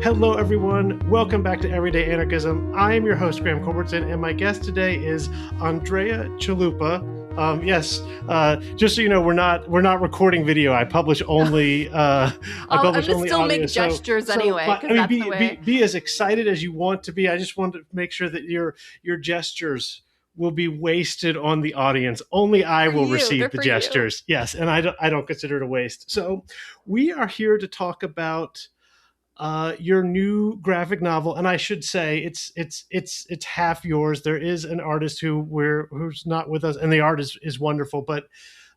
Hello, everyone. Welcome back to Everyday Anarchism. I am your host, Graham Culbertson, and my guest today is Andrea Chalupa. Just so you know, we're not recording video. I publish only I'm gonna still audio. make gestures anyway, because that's the way. Be as excited as you want to be. I just want to make sure that your gestures will be wasted on the audience. Only I will receive the gestures. Yes, and I don't consider it a waste. So we are here to talk about your new graphic novel, and I should say it's half yours. There is an artist who's not with us, and the art is wonderful. But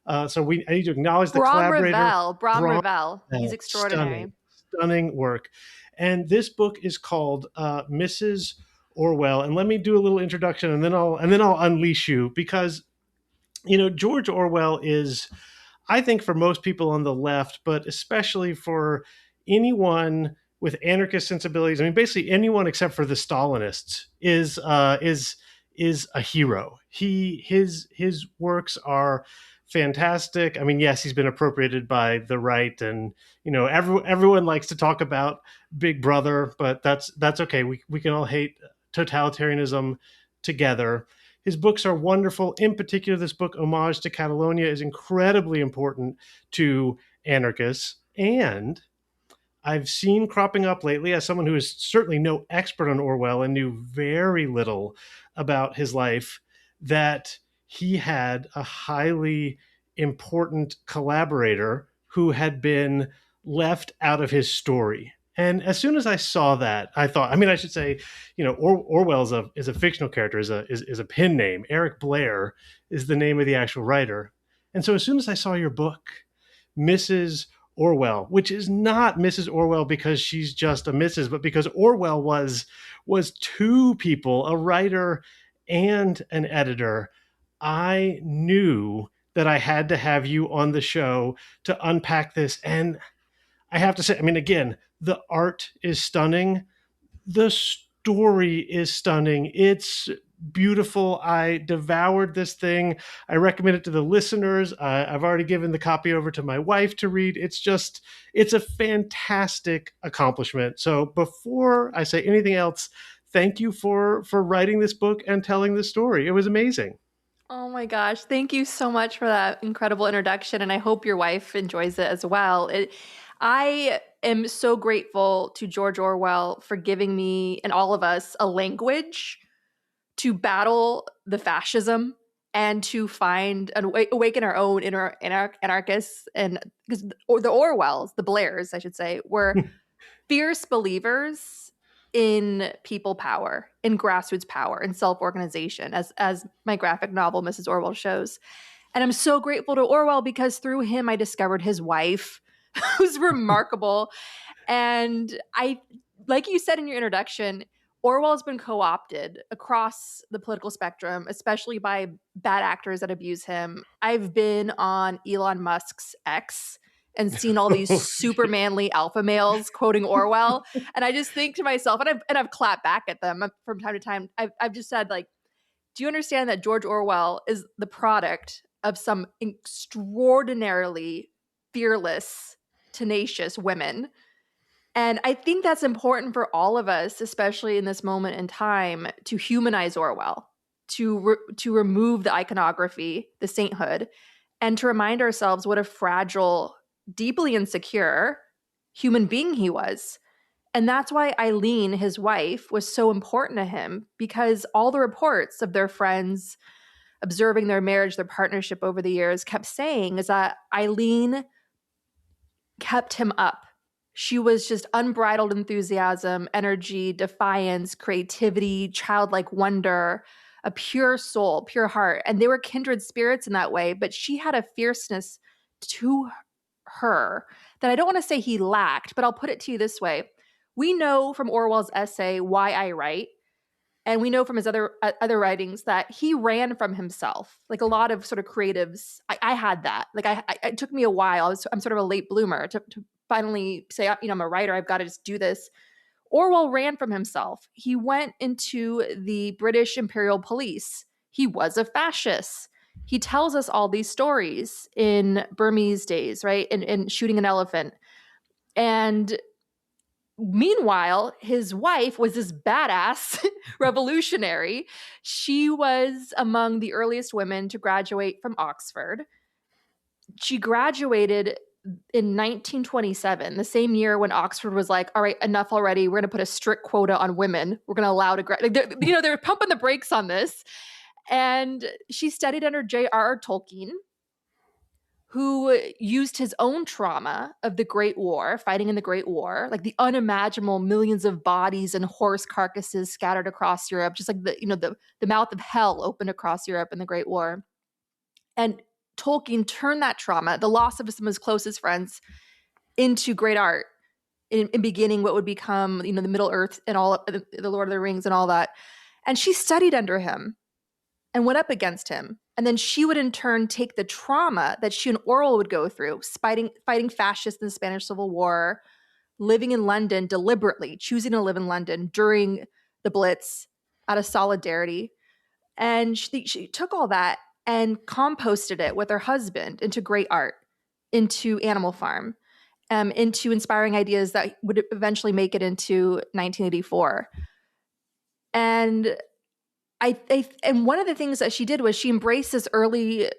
I need to acknowledge the collaborator, Bram Ravel. He's extraordinary, stunning work. And this book is called Mrs. Orwell. And let me do a little introduction, and then I'll unleash you, because George Orwell is, I think, for most people on the left, but especially for anyone with anarchist sensibilities, I mean, basically anyone except for the Stalinists is a hero. His works are fantastic. I mean, yes, he's been appropriated by the right, and everyone likes to talk about Big Brother, but that's okay. We can all hate totalitarianism together. His books are wonderful. In particular, this book, Homage to Catalonia, is incredibly important to anarchists. And I've seen cropping up lately, as someone who is certainly no expert on Orwell and knew very little about his life, that he had a highly important collaborator who had been left out of his story. And as soon as I saw that, I thought, I should say, Orwell is a fictional character, is a pen name. Eric Blair is the name of the actual writer. And so as soon as I saw your book, Mrs. Orwell, which is not Mrs. Orwell because she's just a Mrs., but because Orwell was two people, a writer and an editor, I knew that I had to have you on the show to unpack this. And I have to say, again, the art is stunning. The story is stunning. It's beautiful. I devoured this thing. I recommend it to the listeners. I've already given the copy over to my wife to read. It's a fantastic accomplishment. So before I say anything else, thank you for writing this book and telling this story. It was amazing. Oh my gosh. Thank you so much for that incredible introduction. And I hope your wife enjoys it as well. I am so grateful to George Orwell for giving me and all of us a language to battle the fascism and to find and awaken our own inner anarchists. And because the Orwells, the Blairs, I should say, were fierce believers in people power, in grassroots power, in self-organization, as my graphic novel, Mrs. Orwell, shows. And I'm so grateful to Orwell because through him, I discovered his wife, who's remarkable. And like you said in your introduction, Orwell has been co-opted across the political spectrum, especially by bad actors that abuse him. I've been on Elon Musk's X and seen all these super manly alpha males quoting Orwell. And I just think to myself, and I've clapped back at them from time to time. I've just said, like, do you understand that George Orwell is the product of some extraordinarily fearless, tenacious women? And I think that's important for all of us, especially in this moment in time, to humanize Orwell, to remove the iconography, the sainthood, and to remind ourselves what a fragile, deeply insecure human being he was. And that's why Eileen, his wife, was so important to him, because all the reports of their friends observing their marriage, their partnership over the years kept saying is that Eileen kept him up. She was just unbridled enthusiasm, energy, defiance, creativity, childlike wonder, a pure soul, pure heart. And they were kindred spirits in that way. But she had a fierceness to her that I don't want to say he lacked, but I'll put it to you this way. We know from Orwell's essay, Why I Write, and we know from his other writings that he ran from himself. Like a lot of sort of creatives, I had that. Like it took me a while. I'm sort of a late bloomer to finally say, I'm a writer. I've got to just do this. Orwell ran from himself. He went into the British Imperial Police. He was a fascist. He tells us all these stories in Burmese days, right? In Shooting an Elephant. And Meanwhile, his wife was this badass revolutionary. She was among the earliest women to graduate from Oxford. She graduated in 1927, the same year when Oxford was like, all right, enough already. We're going to put a strict quota on women. We're going to allow to graduate. They're pumping the brakes on this. And she studied under J.R.R. Tolkien, who used his own trauma of the Great War, fighting in the Great War, like the unimaginable millions of bodies and horse carcasses scattered across Europe, just like the mouth of hell opened across Europe in the Great War. And Tolkien turned that trauma, the loss of some of his closest friends, into great art in beginning what would become, the Middle Earth and all of the Lord of the Rings and all that. And she studied under him and went up against him. And then she would in turn take the trauma that she and Orwell would go through, fighting fascists in the Spanish Civil War, living in London deliberately, choosing to live in London during the Blitz out of solidarity. And she took all that and composted it with her husband into great art, into Animal Farm, into inspiring ideas that would eventually make it into 1984. And and one of the things that she did was she embraced this early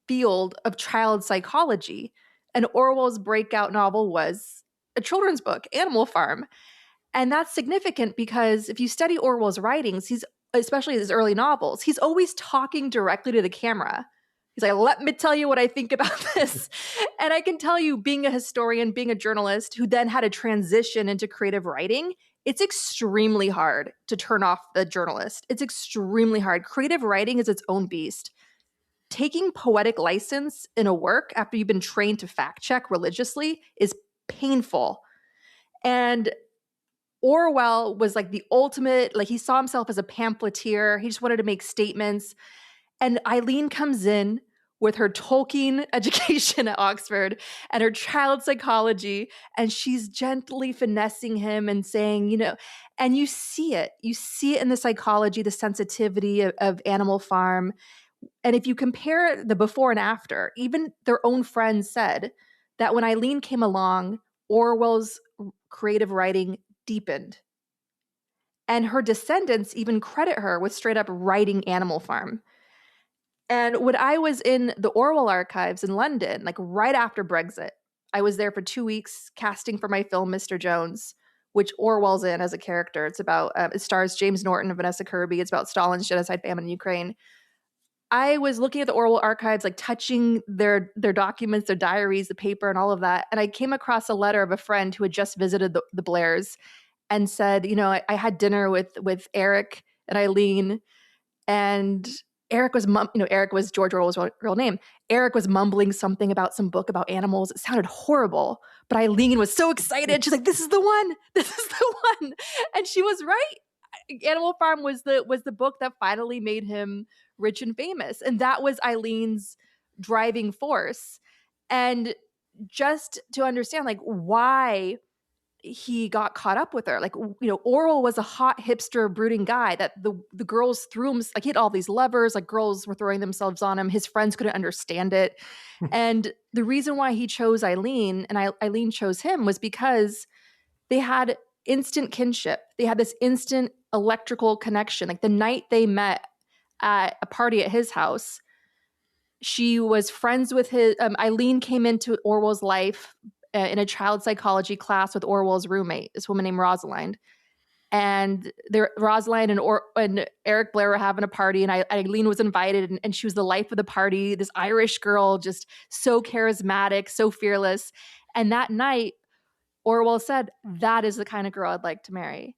field of child psychology. And Orwell's breakout novel was a children's book, Animal Farm. And that's significant because if you study Orwell's writings, especially his early novels, he's always talking directly to the camera. He's like, let me tell you what I think about this. And I can tell you, being a historian, being a journalist who then had a transition into creative writing, it's extremely hard to turn off the journalist. It's extremely hard. Creative writing is its own beast. Taking poetic license in a work after you've been trained to fact check religiously is painful. And Orwell was like the ultimate, like he saw himself as a pamphleteer. He just wanted to make statements. And Eileen comes in with her Tolkien education at Oxford and her child psychology, and she's gently finessing him and saying, and you see it in the psychology, the sensitivity of Animal Farm. And if you compare the before and after, even their own friends said that when Eileen came along, Orwell's creative writing deepened. And her descendants even credit her with straight up writing Animal Farm. And when I was in the Orwell archives in London, like right after Brexit, I was there for 2 weeks casting for my film, Mr. Jones, which Orwell's in as a character. It's about, it stars James Norton and Vanessa Kirby. It's about Stalin's genocide famine in Ukraine. I was looking at the Orwell archives, like touching their documents, their diaries, the paper and all of that. And I came across a letter of a friend who had just visited the Blairs and said, I had dinner with Eric and Eileen, and Eric was George Orwell's real name. Eric was mumbling something about some book about animals. It sounded horrible, but Eileen was so excited. She's like, "This is the one. This is the one," and she was right. Animal Farm was the book that finally made him rich and famous, and that was Eileen's driving force. And just to understand, like, why he got caught up with her. Like, Orwell was a hot hipster brooding guy that the girls threw him, like he had all these lovers, like girls were throwing themselves on him. His friends couldn't understand it. And the reason why he chose Eileen and Eileen chose him was because they had instant kinship. They had this instant electrical connection. Like the night they met at a party at his house, she was friends with Eileen came into Orwell's life in a child psychology class with Orwell's roommate, this woman named Rosalind. And Rosalind and Eric Blair were having a party, and Eileen was invited, and she was the life of the party, this Irish girl, just so charismatic, so fearless. And that night, Orwell said, that is the kind of girl I'd like to marry.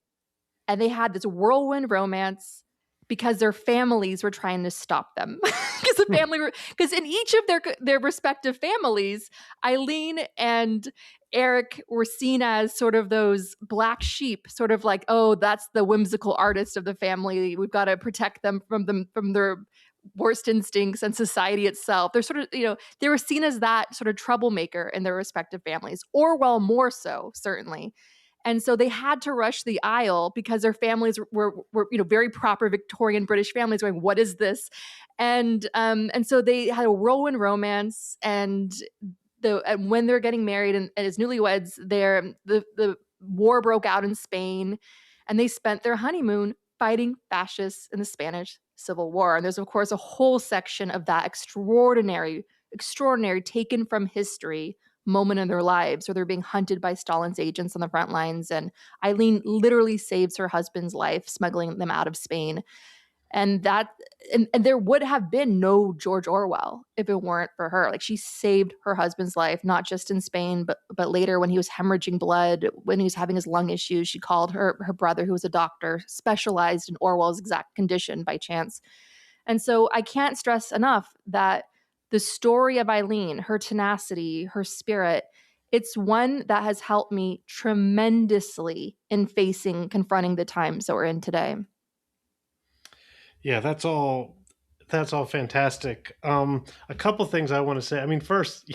And they had this whirlwind romance because their families were trying to stop them. Because in each of their respective families, Eileen and Eric were seen as sort of those black sheep, sort of like, oh, that's the whimsical artist of the family. We've got to protect them from their worst instincts and society itself. They're sort of, they were seen as that sort of troublemaker in their respective families. Orwell more so, certainly. And so they had to rush the aisle because their families were very proper Victorian British families going, what is this? And so they had a whirlwind romance, and when they're getting married and as newlyweds, the war broke out in Spain, and they spent their honeymoon fighting fascists in the Spanish Civil War. And there's, of course, a whole section of that extraordinary, taken from history moment in their lives where they're being hunted by Stalin's agents on the front lines. And Eileen literally saves her husband's life, smuggling them out of Spain. And there would have been no George Orwell if it weren't for her. Like, she saved her husband's life, not just in Spain, but later when he was hemorrhaging blood, when he was having his lung issues. She called her brother, who was a doctor, specialized in Orwell's exact condition by chance. And so I can't stress enough that the story of Eileen, her tenacity, her spirit, it's one that has helped me tremendously in confronting the times that we're in today. Yeah, that's all fantastic. A couple things I want to say. I mean, first,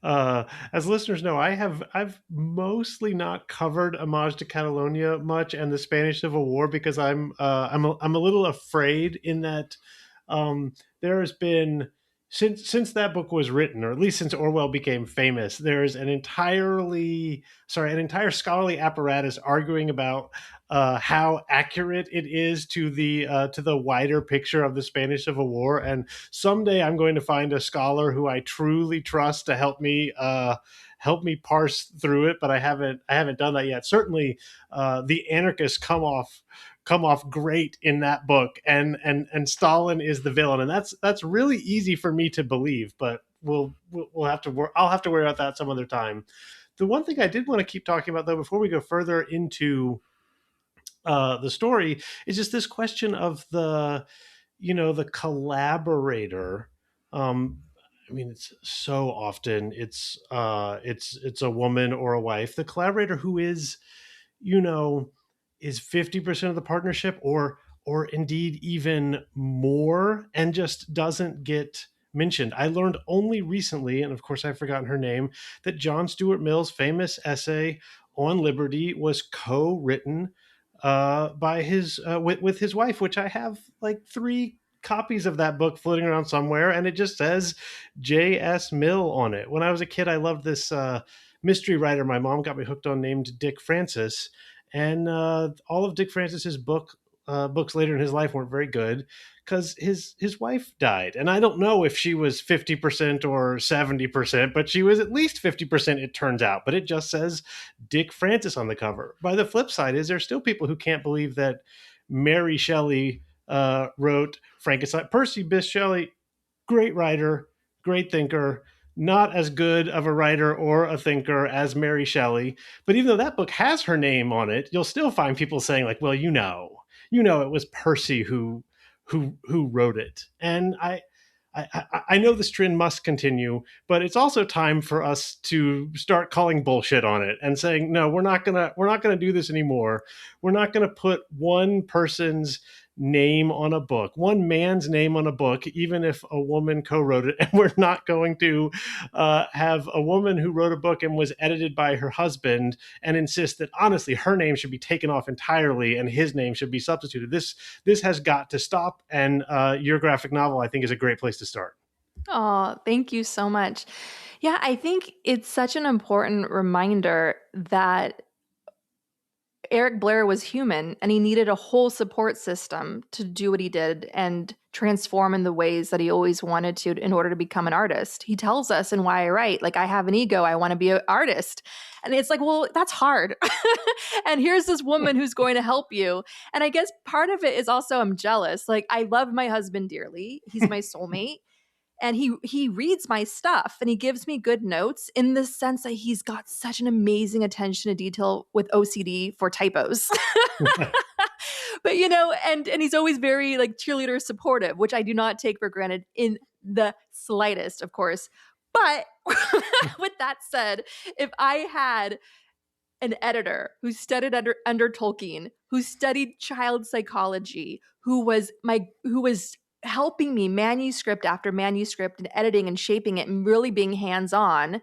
as listeners know, I've mostly not covered Homage to Catalonia much and the Spanish Civil War because I'm a little afraid in that there has been since that book was written, or at least since Orwell became famous, there's an entire scholarly apparatus arguing about how accurate it is to the wider picture of the Spanish Civil War. And someday I'm going to find a scholar who I truly trust to help me parse through it. But I haven't done that yet. Certainly, the anarchists come off great in that book, and Stalin is the villain, and that's really easy for me to believe. But we'll have to I'll have to worry about that some other time. The one thing I did want to keep talking about, though, before we go further into the story, is just this question of the collaborator. I mean, it's so often it's a woman or a wife, the collaborator who you know is 50% of the partnership, or indeed even more, and just doesn't get mentioned. I learned only recently, and of course I've forgotten her name, that John Stuart Mill's famous essay on liberty was co-written by his with his wife, which I have like 3 copies of that book floating around somewhere, and it just says J.S. Mill on it. When I was a kid, I loved this mystery writer my mom got me hooked on named Dick Francis, and all of Dick Francis's books later in his life weren't very good because his wife died, and I don't know if she was 50% or 70%, but she was at least 50%, it turns out. But it just says Dick Francis on the cover. By the flip side is there's still people who can't believe that Mary Shelley wrote Frankenstein. Percy Bysshe Shelley, great writer, great thinker, not as good of a writer or a thinker as Mary Shelley. But even though that book has her name on it, you'll still find people saying like, well, it was Percy who wrote it. And I know this trend must continue, but it's also time for us to start calling bullshit on it and saying, no, we're not gonna do this anymore. We're not gonna put one person's name on a book, one man's name on a book, even if a woman co-wrote it. And we're not going to have a woman who wrote a book and was edited by her husband and insist that honestly her name should be taken off entirely and his name should be substituted. This has got to stop. And your graphic novel, I think, is a great place to start. Oh, thank you so much. Yeah, I think it's such an important reminder that Eric Blair was human and he needed a whole support system to do what he did and transform in the ways that he always wanted to in order to become an artist. He tells us in Why I Write, like, I have an ego, I want to be an artist. And it's like, well, that's hard. And here's this woman who's going to help you. And I guess part of it is also I'm jealous. Like, I love my husband dearly. He's my soulmate. And he reads my stuff and he gives me good notes in the sense that he's got such an amazing attention to detail with OCD for typos. But and he's always very like cheerleader supportive, which I do not take for granted in the slightest, of course. But with that said, if I had an editor who studied under Tolkien, who studied child psychology, who was helping me manuscript after manuscript and editing and shaping it and really being hands-on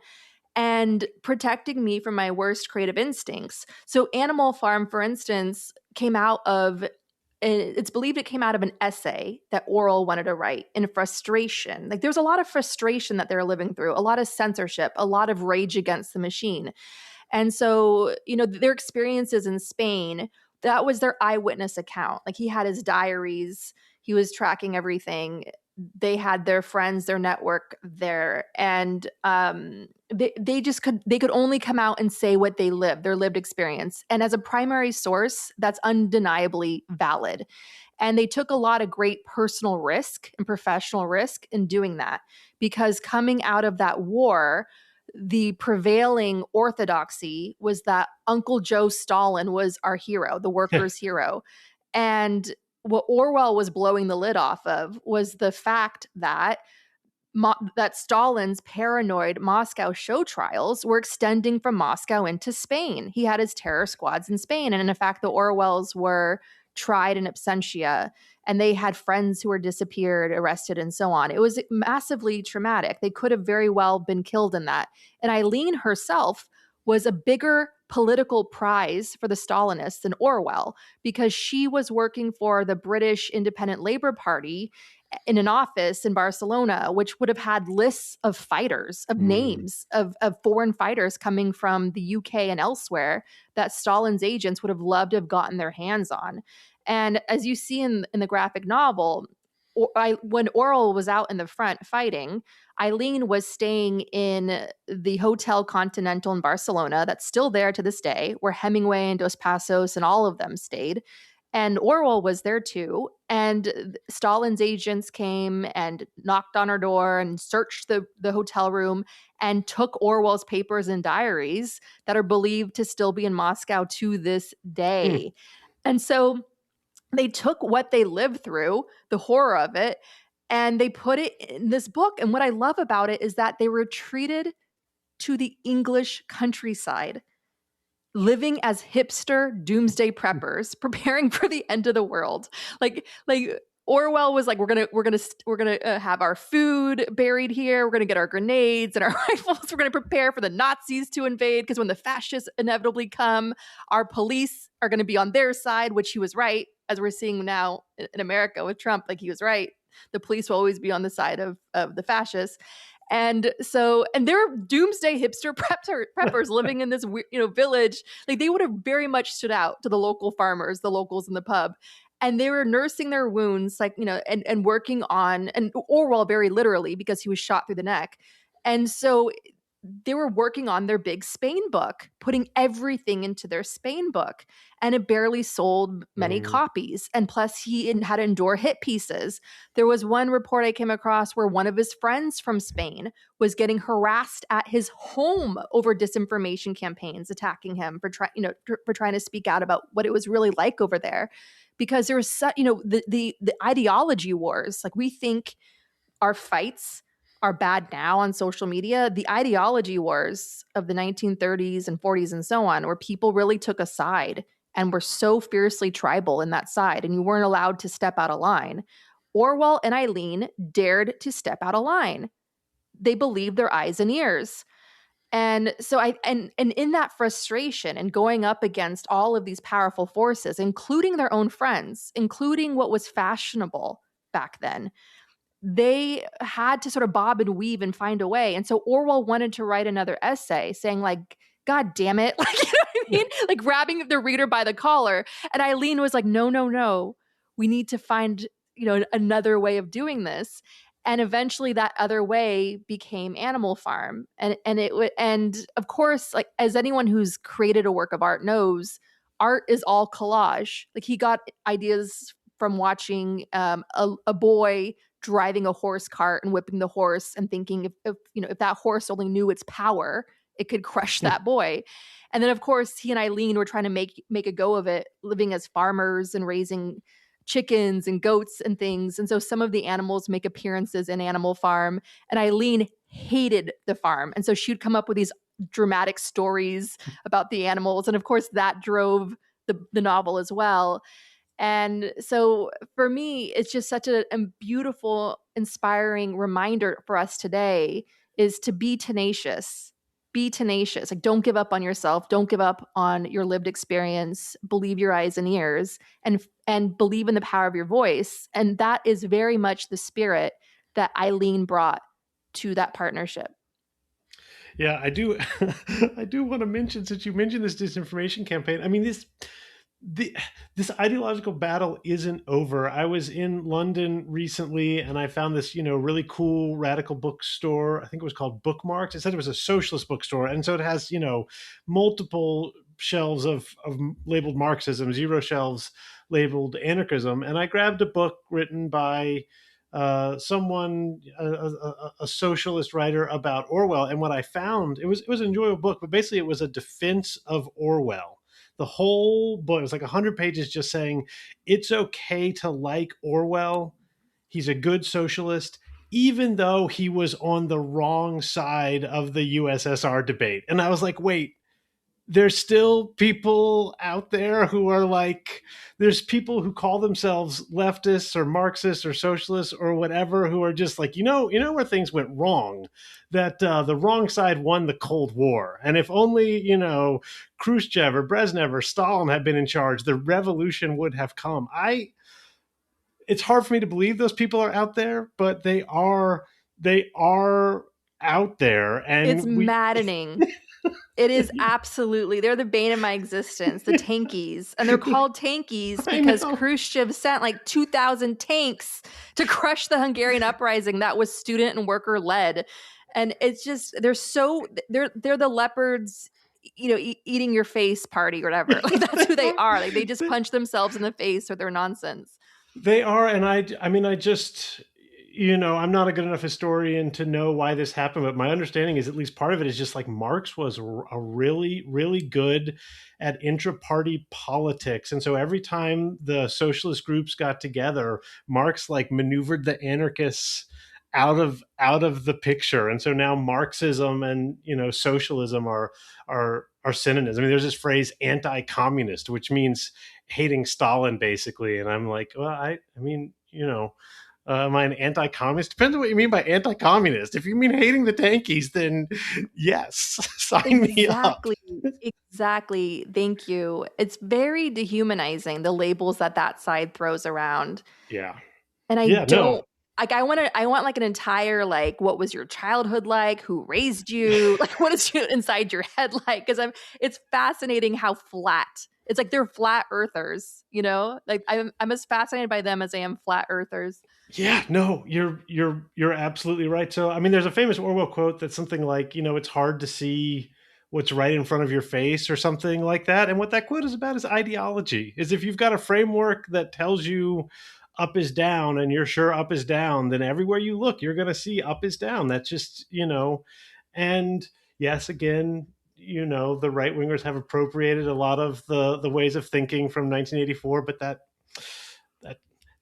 and protecting me from my worst creative instincts. So Animal Farm, for instance, it's believed it came out of an essay that Orwell wanted to write in frustration. Like, there's a lot of frustration that they're living through, a lot of censorship, a lot of rage against the machine. And so, their experiences in Spain, that was their eyewitness account. Like, he had his diaries, he was tracking everything. They had their friends, their network there, and they could only come out and say what they lived, their lived experience. And as a primary source, that's undeniably valid. And they took a lot of great personal risk and professional risk in doing that, because coming out of that war, the prevailing orthodoxy was that Uncle Joe Stalin was our hero, the workers' hero. And what Orwell was blowing the lid off of was the fact that that Stalin's paranoid Moscow show trials were extending from Moscow into Spain. He had his terror squads in Spain. And in fact, the Orwells were tried in absentia, and they had friends who were disappeared, arrested, and so on. It was massively traumatic. They could have very well been killed in that. And Eileen herself was a bigger political prize for the Stalinists than Orwell, because she was working for the British Independent Labour Party in an office in Barcelona, which would have had lists of fighters, of names of foreign fighters coming from the UK and elsewhere that Stalin's agents would have loved to have gotten their hands on. And as you see in the graphic novel, when Orwell was out in the front fighting, Eileen was staying in the Hotel Continental in Barcelona, that's still there to this day, where Hemingway and Dos Passos and all of them stayed. And Orwell was there too. And Stalin's agents came and knocked on her door and searched the hotel room and took Orwell's papers and diaries that are believed to still be in Moscow to this day. And so they took what they lived through, the horror of it, and they put it in this book. And what I love about it is that they retreated to the English countryside, living as hipster doomsday preppers, preparing for the end of the world. Like Orwell was like, we're gonna have our food buried here. We're gonna get our grenades and our rifles. We're gonna prepare for the Nazis to invade, because when the fascists inevitably come, our police are gonna be on their side. Which he was right, as we're seeing now in America with Trump. Like, he was right. The police will always be on the side of the fascists. And they're doomsday hipster preppers living in this village. Like, they would have very much stood out to the local farmers, the locals in the pub. And they were nursing their wounds, and working on, and Orwell very literally, because he was shot through the neck. And so they were working on their big Spain book, putting everything into their Spain book, and it barely sold many copies. And plus, he had to endure hit pieces. There was one report I came across where one of his friends from Spain was getting harassed at his home over disinformation campaigns, attacking him for trying to speak out about what it was really like over there, because there was the ideology wars. Like, we think our fights are bad now on social media. The ideology wars of the 1930s and 40s and so on, where people really took a side and were so fiercely tribal in that side, and you weren't allowed to step out of line. Orwell and Eileen dared to step out of line. They believed their eyes and ears. And so and in that frustration and going up against all of these powerful forces, including their own friends, including what was fashionable back then, they had to sort of bob and weave and find a way. And so Orwell wanted to write another essay saying, like, God damn it. Like, you know what I mean? Like, grabbing the reader by the collar. And Eileen was like, no. We need to find, another way of doing this. And eventually that other way became Animal Farm. And of course, like, as anyone who's created a work of art knows, art is all collage. Like, he got ideas from watching a boy driving a horse cart and whipping the horse and thinking, if that horse only knew its power, it could crush that boy. And then, of course, he and Eileen were trying to make a go of it, living as farmers and raising chickens and goats and things. And so some of the animals make appearances in Animal Farm, and Eileen hated the farm. And so she'd come up with these dramatic stories about the animals. And of course, that drove the novel as well. And so for me, it's just such a beautiful, inspiring reminder for us today, is to be tenacious. Be tenacious. Like, don't give up on yourself. Don't give up on your lived experience. Believe your eyes and ears, and believe in the power of your voice. And that is very much the spirit that Eileen brought to that partnership. Yeah, I do. I do want to mention, since you mentioned this disinformation campaign. I mean, the this ideological battle isn't over. I was in London recently, and I found this, really cool radical bookstore. I think it was called Bookmarks. It said it was a socialist bookstore, and so it has, multiple shelves of labeled Marxism, zero shelves labeled anarchism. And I grabbed a book written by someone, a socialist writer, about Orwell. And what I found, it was an enjoyable book, but basically it was a defense of Orwell. The whole book, it was like 100 pages, just saying it's okay to like Orwell. He's a good socialist, even though he was on the wrong side of the USSR debate. And I was like, wait, there's still people out there who are like, there's people who call themselves leftists or Marxists or socialists or whatever, who are just like, where things went wrong, that the wrong side won the Cold War, and if only, Khrushchev or Brezhnev or Stalin had been in charge, the revolution would have come. It's hard for me to believe those people are out there, but they are out there, It's and we maddening. It is absolutely. They're the bane of my existence, the tankies. And they're called tankies I because know. Khrushchev sent like 2,000 tanks to crush the Hungarian uprising that was student and worker led. And it's just they're the leopards, eating your face party or whatever. Like that's who they are. Like they just punch themselves in the face with their nonsense. They are, and I mean, I just, I'm not a good enough historian to know why this happened, but my understanding is at least part of it is just like Marx was a really, really good at intra-party politics, and so every time the socialist groups got together, Marx like maneuvered the anarchists out of the picture, and so now Marxism and socialism are synonyms. I mean, there's this phrase anti-communist, which means hating Stalin, basically. And I'm like, well, I mean, am I an anti-communist? Depends on what you mean by anti-communist. If you mean hating the tankies, then yes, sign me up. Exactly. Exactly. Thank you. It's very dehumanizing, the labels that side throws around. Yeah, And I yeah, no, don't like I want like an entire like what was your childhood like? Who raised you? Like what is you inside your head like? Cuz it's fascinating how flat. It's like they're flat earthers, you know? Like I'm as fascinated by them as I am flat earthers. yeah, no, you're absolutely right. So, I mean, there's a famous Orwell quote that's something like, it's hard to see what's right in front of your face, or something like that. And what that quote is about is ideology. Is if you've got a framework that tells you up is down, and you're sure up is down, then everywhere you look, you're going to see up is down. That's just, and yes, again, the right wingers have appropriated a lot of the ways of thinking from 1984, but that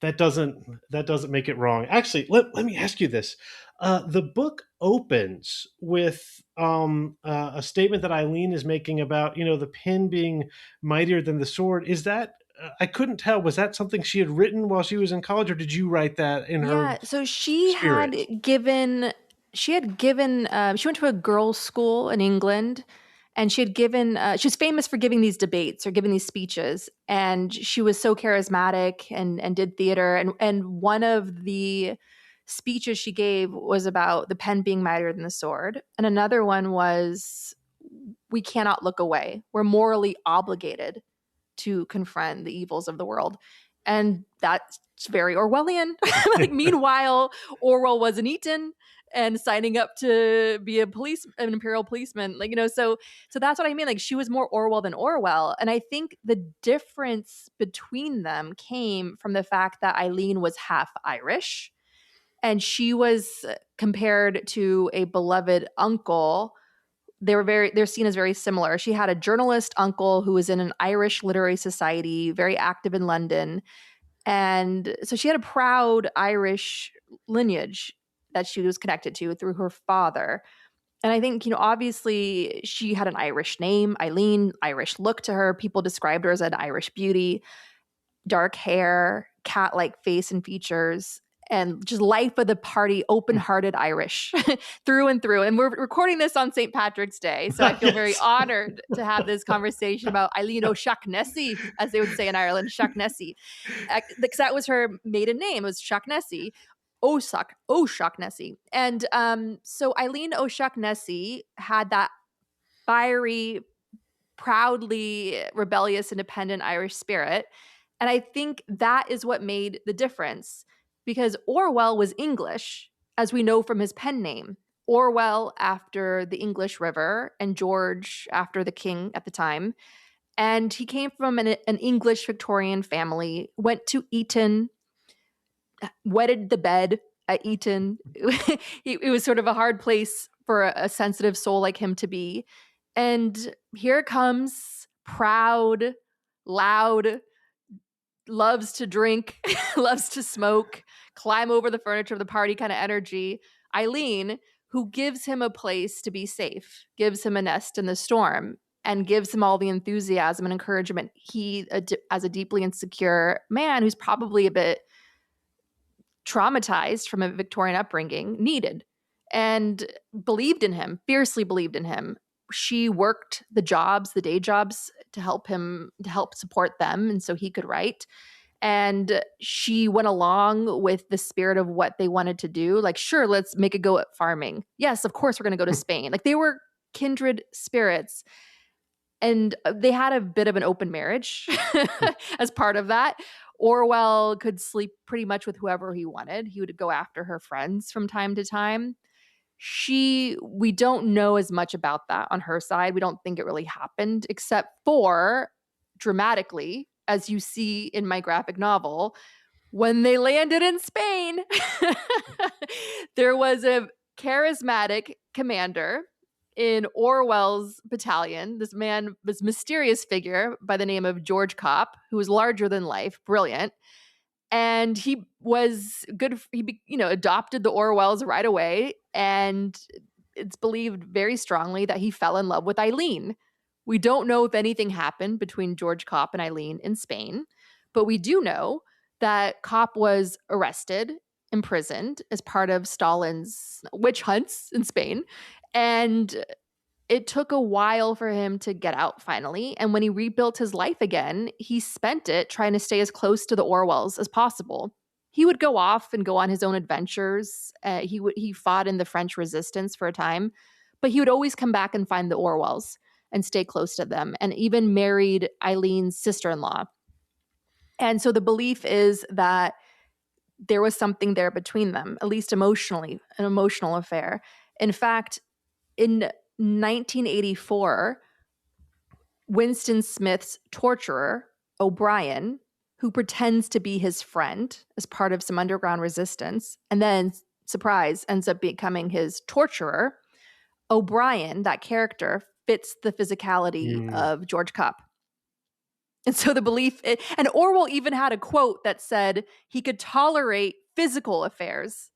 that doesn't make it wrong. Actually, let me ask you this. The book opens with a statement that Eileen is making about, the pen being mightier than the sword. Is that, I couldn't tell, was that something she had written while she was in college, or did you write that in her Yeah, so spirit? she went to a girls' school in England, and she was famous for giving these debates or giving these speeches, and she was so charismatic and did theater, and one of the speeches she gave was about the pen being mightier than the sword, and another one was we cannot look away. We're morally obligated to confront the evils of the world. And that's very Orwellian. Like, meanwhile, Orwell was in Eton and signing up to be an imperial policeman. Like, so that's what I mean. Like, she was more Orwell than Orwell. And I think the difference between them came from the fact that Eileen was half Irish and she was compared to a beloved uncle. They're seen as very similar. She had a journalist uncle who was in an Irish literary society, very active in London. And so she had a proud Irish lineage that she was connected to through her father. And I think, obviously she had an Irish name, Eileen, Irish look to her. People described her as an Irish beauty, dark hair, cat-like face and features, and just life of the party, open-hearted Irish through and through. And we're recording this on St. Patrick's Day, so I feel very Yes. honored to have this conversation about Eileen O'Shaughnessy, as they would say in Ireland, Shaughnessy, because that was her maiden name. It was Shaughnessy. O'Shaughnessy. And so Eileen O'Shaughnessy had that fiery, proudly rebellious, independent Irish spirit. And I think that is what made the difference, because Orwell was English, as we know from his pen name. Orwell after the English River, and George after the king at the time. And he came from an English Victorian family, went to Eton, wetted the bed at Eton. It was sort of a hard place for a sensitive soul like him to be. And here comes proud, loud, loves to drink, loves to smoke, climb over the furniture of the party kind of energy, Eileen, who gives him a place to be safe, gives him a nest in the storm, and gives him all the enthusiasm and encouragement he, as a deeply insecure man who's probably a bit traumatized from a Victorian upbringing, needed, and believed in him, fiercely believed in him. She worked the jobs, the day jobs, to help him, to help support them, and so he could write. And she went along with the spirit of what they wanted to do. Like, sure, let's make a go at farming. Yes, of course, we're going to go to Spain. Like, they were kindred spirits. And they had a bit of an open marriage as part of that. Orwell could sleep pretty much with whoever he wanted. He would go after her friends from time to time. We don't know as much about that on her side. We don't think it really happened, except for dramatically, as you see in my graphic novel, when they landed in Spain, there was a charismatic commander in Orwell's battalion, this man, this mysterious figure by the name of George Kopp, who was larger than life, brilliant. And he was good. Adopted the Orwells right away. And it's believed very strongly that he fell in love with Eileen. We don't know if anything happened between George Kopp and Eileen in Spain, but we do know that Kopp was arrested, imprisoned as part of Stalin's witch hunts in Spain. And it took a while for him to get out finally. And when he rebuilt his life again, he spent it trying to stay as close to the Orwells as possible. He would go off and go on his own adventures. He fought in the French resistance for a time, but he would always come back and find the Orwells and stay close to them, and even married Eileen's sister-in-law. And so the belief is that there was something there between them, at least emotionally, an emotional affair. In fact, in 1984, Winston Smith's torturer, O'Brien, who pretends to be his friend as part of some underground resistance, and then, surprise, ends up becoming his torturer. O'Brien, that character, fits the physicality of George Kopp. And so the belief, and Orwell even had a quote that said he could tolerate physical affairs,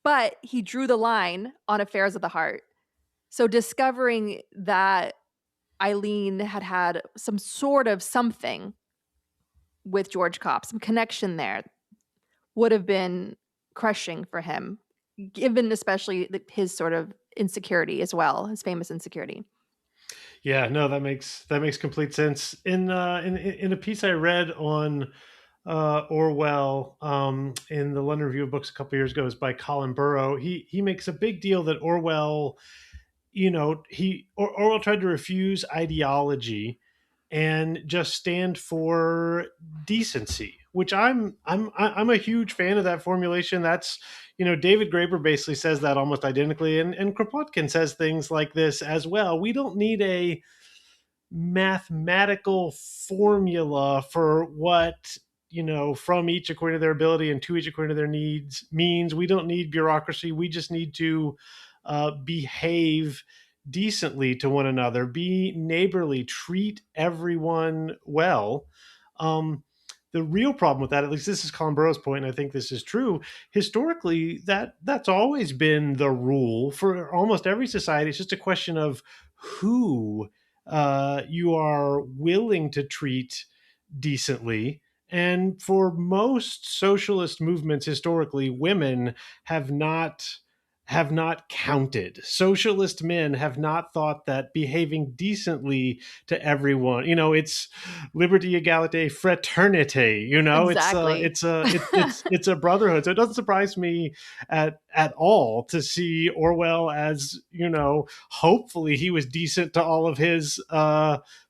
but he drew the line on affairs of the heart. So discovering that Eileen had some sort of something with George Kopp, some connection there, would have been crushing for him, given especially his sort of insecurity as well, his famous insecurity. Yeah, no, that makes complete sense. In a piece I read on Orwell in the London Review of Books a couple of years ago, is by Colin Burrow. He makes a big deal that Orwell, Orwell tried to refuse ideology and just stand for decency, which I'm a huge fan of that formulation. That's, David Graeber basically says that almost identically, and Kropotkin says things like this as well. We don't need a mathematical formula for what, from each according to their ability and to each according to their needs means. We don't need bureaucracy. We just need to behave decently to one another, be neighborly, treat everyone well. The real problem with that, at least this is Colin Burrow's point, and I think this is true, historically, that's always been the rule for almost every society. It's just a question of who you are willing to treat decently. And for most socialist movements historically, women have not have not counted. Socialist men have not thought that behaving decently to everyone, it's liberty, equality, fraternity. Exactly. It's a brotherhood. So it doesn't surprise me at all to see Orwell as, hopefully he was decent to all of his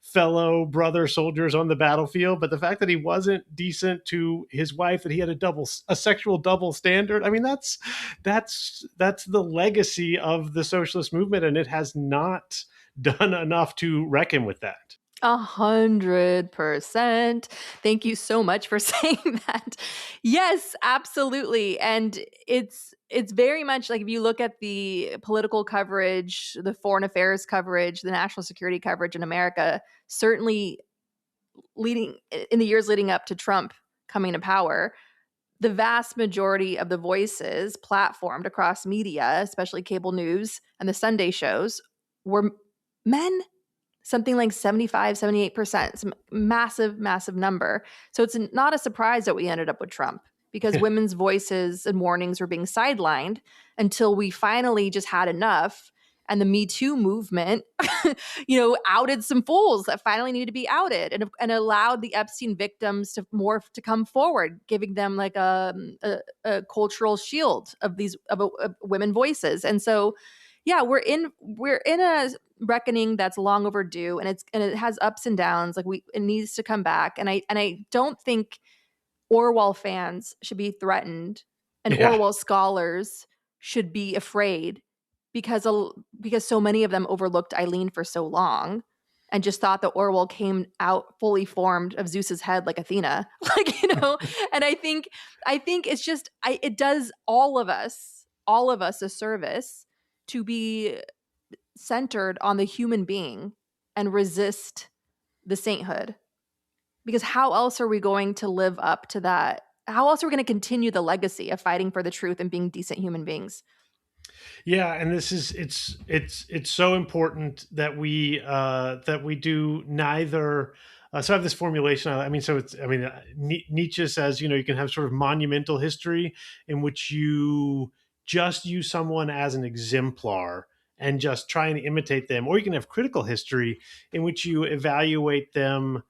fellow brother soldiers on the battlefield, but the fact that he wasn't decent to his wife, that he had a sexual double standard. I mean, that's the legacy of the socialist movement, and it has not done enough to reckon with that. 100%. Thank you so much for saying that. Yes, absolutely. And it's very much like if you look at the political coverage, the foreign affairs coverage, the national security coverage in America, certainly leading in the years leading up to Trump coming to power, the vast majority of the voices platformed across media, especially cable news and the Sunday shows, were men. Something like 75, 78%, some massive, massive number. So it's not a surprise that we ended up with Trump because women's voices and warnings were being sidelined until we finally just had enough. And the Me Too movement, outed some fools that finally needed to be outed, and allowed the Epstein victims to come forward, giving them like a cultural shield of women voices. And so, yeah, we're in a reckoning that's long overdue, and it has ups and downs. Like it needs to come back, and I don't think Orwell fans should be threatened, and Yeah. Orwell scholars should be afraid because so many of them overlooked Eileen for so long and just thought that Orwell came out fully formed of Zeus's head like Athena. And I think it's just it does all of us a service to be centered on the human being and resist the sainthood. Because how else are we going to live up to that? How else are we going to continue the legacy of fighting for the truth and being decent human beings? Yeah, and it's so important that we do neither. So I have this formulation. I mean, so Nietzsche says, you can have sort of monumental history in which you just use someone as an exemplar and just try and imitate them, or you can have critical history in which you evaluate them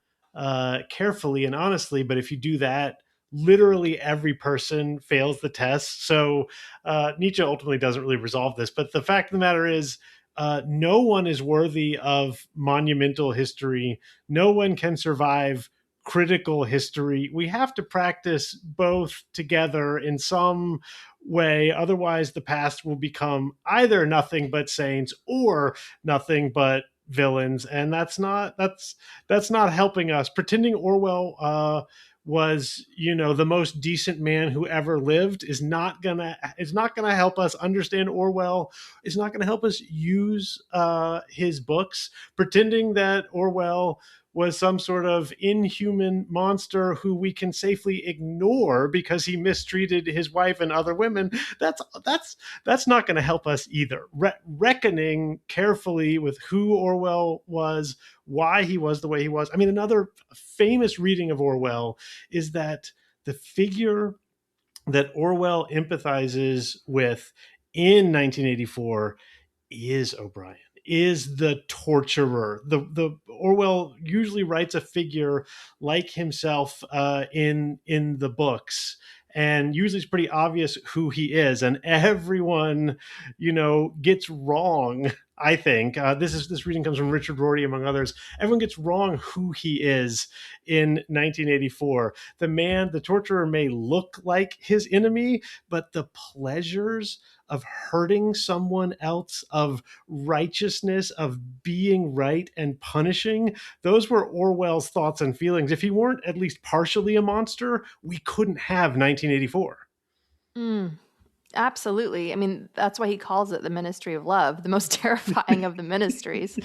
carefully and honestly. But if you do that, literally every person fails the test. So Nietzsche ultimately doesn't really resolve this, but the fact of the matter is, no one is worthy of monumental history. No one can survive critical history. We have to practice both together in some way. Otherwise, the past will become either nothing but saints or nothing but villains, and that's not helping us. Pretending Orwell was, the most decent man who ever lived is not gonna help us understand Orwell. It's not gonna help us use his books. Pretending that Orwell was some sort of inhuman monster who we can safely ignore because he mistreated his wife and other women, that's not going to help us either. Reckoning carefully with who Orwell was, why he was the way he was. I mean, another famous reading of Orwell is that the figure that Orwell empathizes with in 1984 is O'Brien, is the torturer. The Orwell usually writes a figure like himself in the books, and usually it's pretty obvious who he is, and everyone gets wrong. I think this reading comes from Richard Rorty, among others. Everyone gets wrong who he is in 1984. The torturer, may look like his enemy, but the pleasures of hurting someone else, of righteousness, of being right and punishing, those were Orwell's thoughts and feelings. If he weren't at least partially a monster, we couldn't have 1984. Mm, absolutely. I mean, that's why he calls it the ministry of love, the most terrifying of the ministries.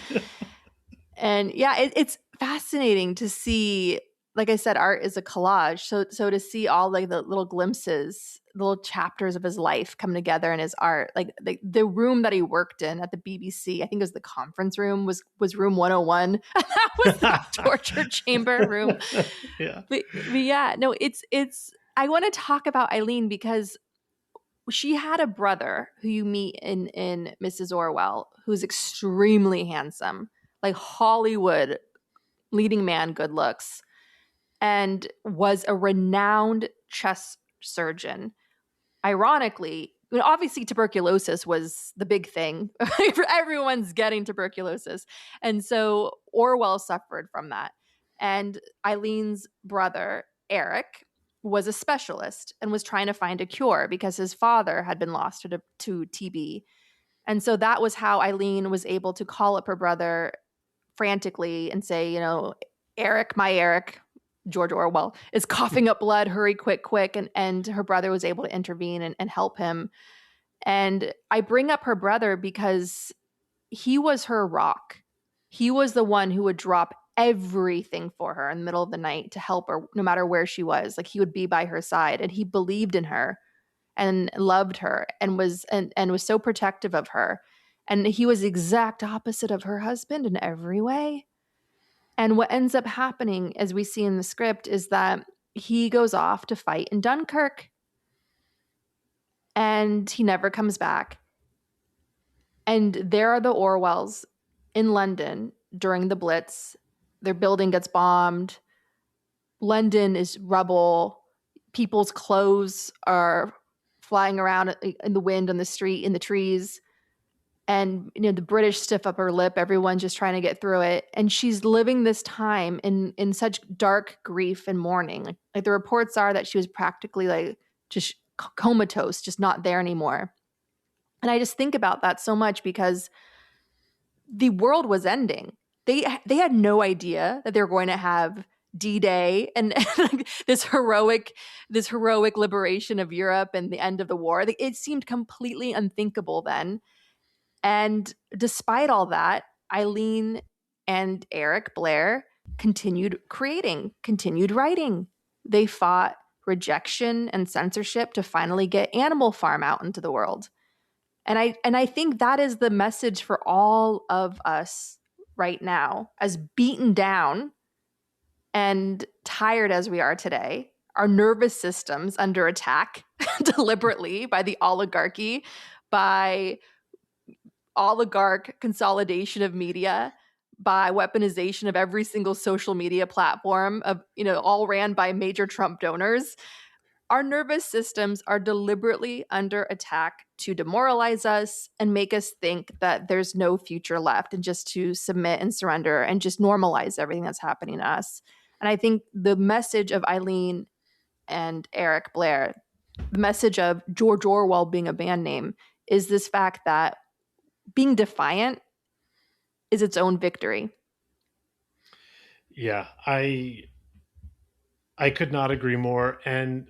And yeah, it's fascinating to see. Like I said, art is a collage. So to see all like the little glimpses, the little chapters of his life come together in his art, like the room that he worked in at the BBC, I think it was the conference room, was room 101. That was the torture chamber room. Yeah. But yeah, no, it's. I want to talk about Eileen because she had a brother who you meet in Mrs. Orwell, who's extremely handsome, like Hollywood leading man good looks, and was a renowned chest surgeon. Ironically, I mean, obviously tuberculosis was the big thing. Everyone's getting tuberculosis. And so Orwell suffered from that. And Eileen's brother, Eric, was a specialist and was trying to find a cure because his father had been lost to TB. And so that was how Eileen was able to call up her brother frantically and say, Eric, my Eric, George Orwell, is coughing up blood. Hurry, quick, quick. And her brother was able to intervene and help him. And I bring up her brother because he was her rock. He was the one who would drop everything for her in the middle of the night to help her, no matter where she was. Like, he would be by her side, and he believed in her and loved her and was so protective of her. And he was the exact opposite of her husband in every way. And what ends up happening, as we see in the script, is that he goes off to fight in Dunkirk and he never comes back. And there are the Orwells in London during the Blitz. Their building gets bombed. London is rubble. People's clothes are flying around in the wind, on the street, in the trees. And the British stiff upper lip, everyone's just trying to get through it. And she's living this time in such dark grief and mourning. Like the reports are that she was practically like just comatose, just not there anymore. And I just think about that so much because the world was ending. They had no idea that they were going to have D-Day and this heroic liberation of Europe and the end of the war. It seemed completely unthinkable then. And despite all that, Eileen and Eric Blair continued creating, continued writing. They fought rejection and censorship to finally get Animal Farm out into the world. And I think that is the message for all of us right now, as beaten down and tired as we are today, our nervous systems under attack deliberately by the oligarchy, by oligarch consolidation of media, by weaponization of every single social media platform, of all ran by major Trump donors. Our nervous systems are deliberately under attack to demoralize us and make us think that there's no future left, and just to submit and surrender and just normalize everything that's happening to us. And I think the message of Eileen and Eric Blair, the message of George Orwell being a band name, is this fact that being defiant is its own victory. Yeah, I could not agree more. And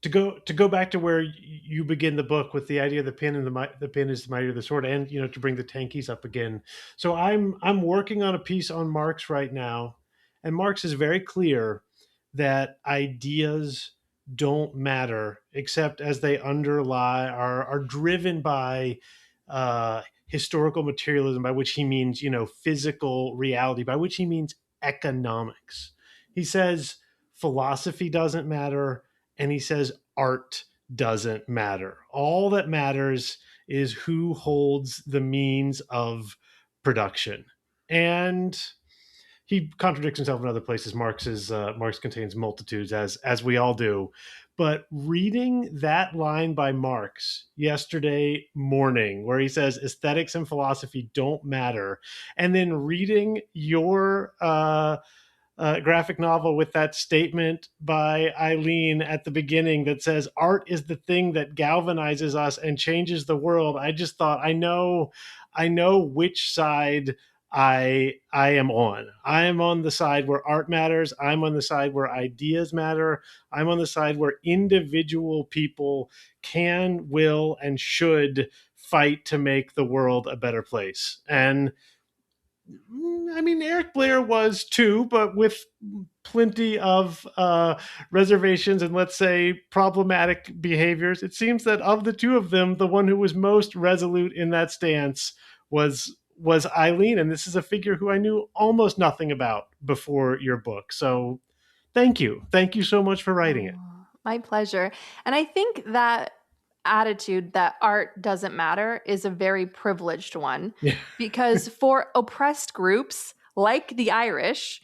to go back to where you begin the book with the idea of the pin and the pin is the mightier the sword, and to bring the tankies up again. So I'm working on a piece on Marx right now, and Marx is very clear that ideas don't matter except as they underlie are driven by historical materialism, by which he means physical reality, by which he means economics. He says philosophy doesn't matter, and he says art doesn't matter. All that matters is who holds the means of production. And he contradicts himself in other places. Marx contains multitudes, as we all do. But reading that line by Marx yesterday morning, where he says aesthetics and philosophy don't matter, and then reading your graphic novel with that statement by Eileen at the beginning that says art is the thing that galvanizes us and changes the world, I just thought, I know which side I am on. I am on the side where art matters. I'm on the side where ideas matter. I'm on the side where individual people can, will, and should fight to make the world a better place. And I mean, Eric Blair was too, but with plenty of reservations and, let's say, problematic behaviors. It seems that of the two of them, the one who was most resolute in that stance was Eileen, and this is a figure who I knew almost nothing about before your book. So, thank you so much for writing it. My pleasure. And I think that attitude that art doesn't matter is a very privileged one, Yeah. because for oppressed groups like the Irish,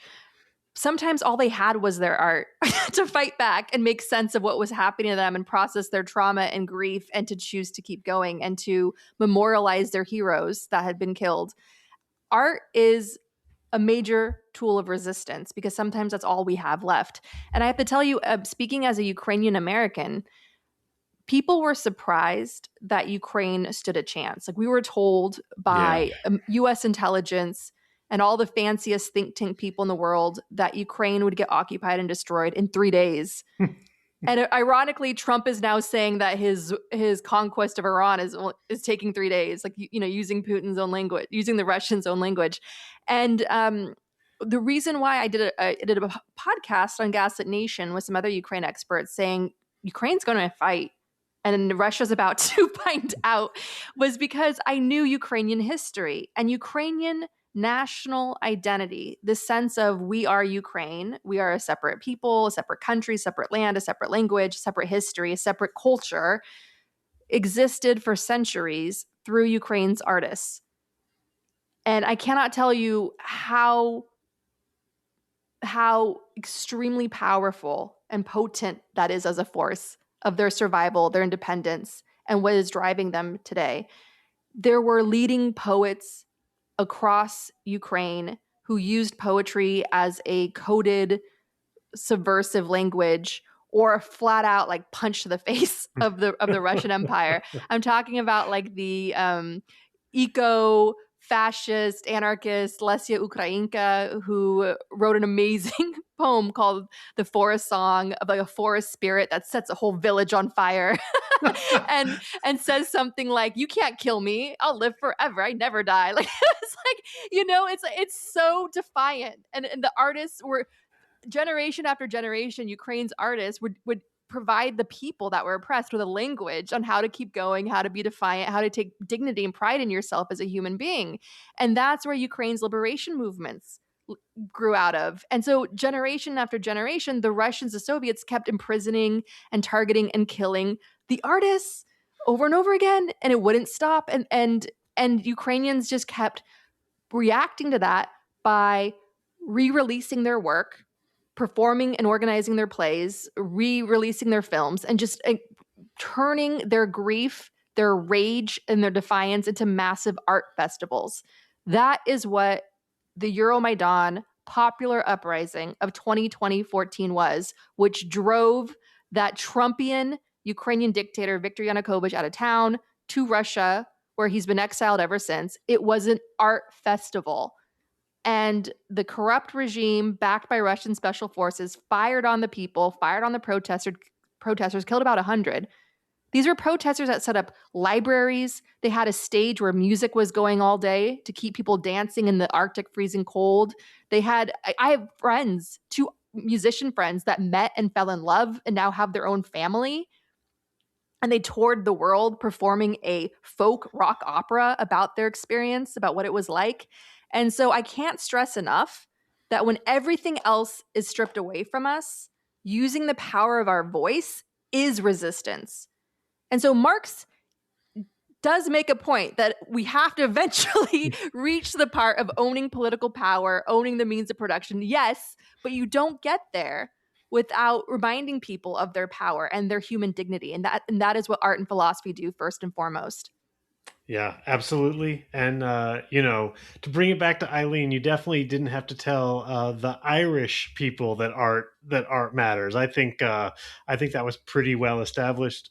sometimes all they had was their art to fight back and make sense of what was happening to them and process their trauma and grief, and to choose to keep going and to memorialize their heroes that had been killed. Art is a major tool of resistance because sometimes that's all we have left. And I have to tell you, speaking as a Ukrainian American, people were surprised that Ukraine stood a chance. Like, we were told Yeah. by US intelligence and all the fanciest think tank people in the world that Ukraine would get occupied and destroyed in 3 days. And ironically, Trump is now saying that his conquest of Iran is taking 3 days, like, using Putin's own language, using the Russians' own language. And the reason why I did a podcast on Gaslit Nation with some other Ukraine experts saying Ukraine's going to fight and Russia's about to find out was because I knew Ukrainian history and Ukrainian national identity, the sense of we are Ukraine, we are a separate people, a separate country, separate land, a separate language, separate history, a separate culture, existed for centuries through Ukraine's artists. And I cannot tell you how extremely powerful and potent that is as a force of their survival, their independence, and what is driving them today. There were leading poets across Ukraine who used poetry as a coded subversive language or a flat out like punch to the face of the Russian Empire. I'm talking about like the eco fascist anarchist Lesia Ukrainka, who wrote an amazing poem called The Forest Song, of like a forest spirit that sets a whole village on fire and says something like, you can't kill me, I'll live forever, I never die. Like, it's like, it's so defiant. And the artists were, generation after generation, Ukraine's artists would provide the people that were oppressed with a language on how to keep going, how to be defiant, how to take dignity and pride in yourself as a human being. And that's where Ukraine's liberation movements grew out of. And so generation after generation, the Russians, the Soviets kept imprisoning and targeting and killing the artists over and over again, and it wouldn't stop. And Ukrainians just kept reacting to that by re-releasing their work, performing and organizing their plays, re-releasing their films, and just turning their grief, their rage, and their defiance into massive art festivals. That is what the Euromaidan popular uprising of 2014 was, which drove that Trumpian Ukrainian dictator Viktor Yanukovych out of town to Russia, where he's been exiled ever since. It was an art festival. And the corrupt regime, backed by Russian special forces, fired on the people, fired on the protesters, killed about 100. These were protesters that set up libraries. They had a stage where music was going all day to keep people dancing in the Arctic freezing cold. I have friends, 2 musician friends that met and fell in love and now have their own family. And they toured the world performing a folk rock opera about their experience, about what it was like. And so I can't stress enough that when everything else is stripped away from us, using the power of our voice is resistance. And so Marx does make a point that we have to eventually reach the part of owning political power, owning the means of production. Yes, but you don't get there without reminding people of their power and their human dignity. And that is what art and philosophy do first and foremost. Yeah, absolutely. And, to bring it back to Eileen, you definitely didn't have to tell the Irish people that art matters. I think that was pretty well established.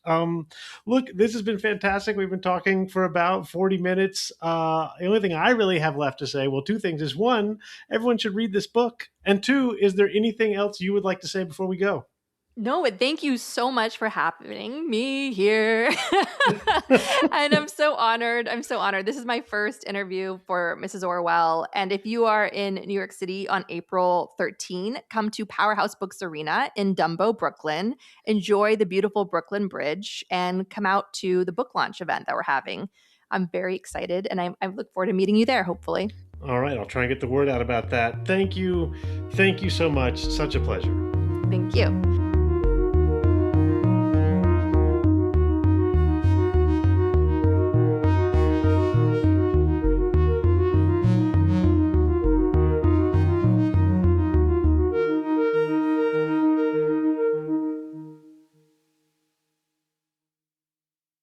Look, this has been fantastic. We've been talking for about 40 minutes. The only thing I really have left to say, well, 2 things is, 1, everyone should read this book. And 2, is there anything else you would like to say before we go? No, but thank you so much for having me here. And I'm so honored. I'm so honored. This is my first interview for Mrs. Orwell. And if you are in New York City on April 13, come to Powerhouse Books Arena in Dumbo, Brooklyn. Enjoy the beautiful Brooklyn Bridge and come out to the book launch event that we're having. I'm very excited, and I look forward to meeting you there, hopefully. All right, I'll try and get the word out about that. Thank you. Thank you so much. Such a pleasure. Thank you.